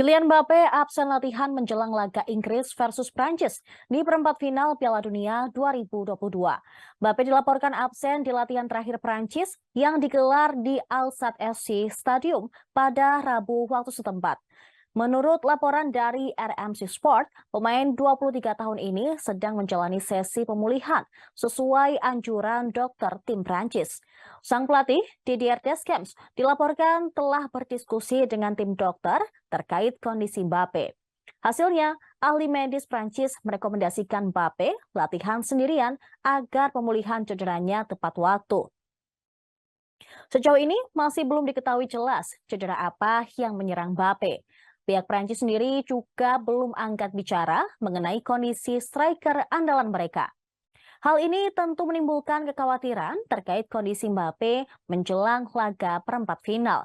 Kylian Mbappe absen latihan menjelang laga Inggris versus Prancis di perempat final Piala Dunia 2022. Mbappe dilaporkan absen di latihan terakhir Prancis yang digelar di Al Sadd FC Stadium pada Rabu waktu setempat. Menurut laporan dari RMC Sport, pemain 23 tahun ini sedang menjalani sesi pemulihan sesuai anjuran dokter tim Prancis. Sang pelatih, Didier Deschamps, dilaporkan telah berdiskusi dengan tim dokter terkait kondisi Mbappe. Hasilnya, ahli medis Prancis merekomendasikan Mbappe latihan sendirian agar pemulihan cederanya tepat waktu. Sejauh ini masih belum diketahui jelas cedera apa yang menyerang Mbappe. Pihak Prancis sendiri juga belum angkat bicara mengenai kondisi striker andalan mereka. Hal ini tentu menimbulkan kekhawatiran terkait kondisi Mbappe menjelang laga perempat final.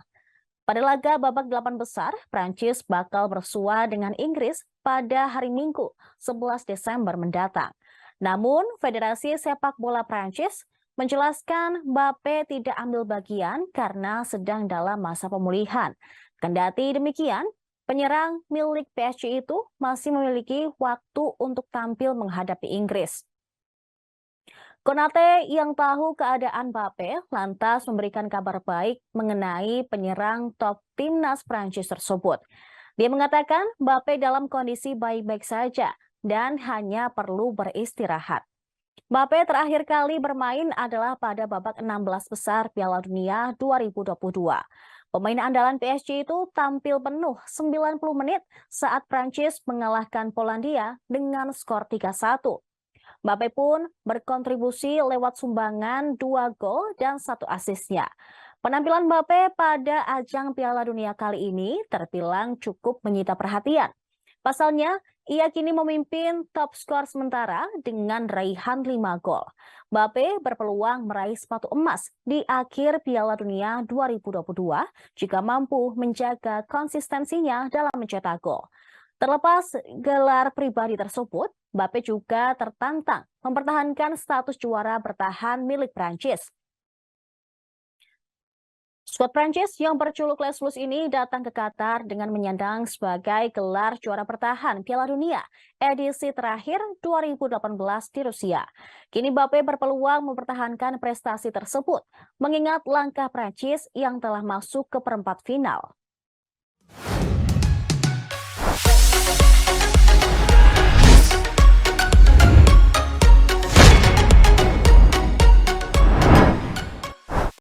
Pada laga babak 8 besar, Prancis bakal bersua dengan Inggris pada hari Minggu 11 Desember mendatang. Namun, Federasi Sepak Bola Prancis menjelaskan Mbappe tidak ambil bagian karena sedang dalam masa pemulihan. Kendati demikian, penyerang milik PSG itu masih memiliki waktu untuk tampil menghadapi Inggris. Konate yang tahu keadaan Mbappe lantas memberikan kabar baik mengenai penyerang top timnas Prancis tersebut. Dia mengatakan Mbappe dalam kondisi baik-baik saja dan hanya perlu beristirahat. Mbappe terakhir kali bermain adalah pada babak 16 besar Piala Dunia 2022. Pemain andalan PSG itu tampil penuh 90 menit saat Prancis mengalahkan Polandia dengan skor 3-1. Mbappe pun berkontribusi lewat sumbangan 2 gol dan 1 asisnya. Penampilan Mbappe pada ajang Piala Dunia kali ini terbilang cukup menyita perhatian. Pasalnya, ia kini memimpin top skor sementara dengan raihan 5 gol. Mbappe berpeluang meraih sepatu emas di akhir Piala Dunia 2022 jika mampu menjaga konsistensinya dalam mencetak gol. Terlepas gelar pribadi tersebut, Mbappe juga tertantang mempertahankan status juara bertahan milik Prancis. Skuad Prancis yang berjuluk Les Bleus ini datang ke Qatar dengan menyandang sebagai gelar juara bertahan Piala Dunia edisi terakhir 2018 di Rusia. Kini Mbappe berpeluang mempertahankan prestasi tersebut, mengingat langkah Prancis yang telah masuk ke perempat final.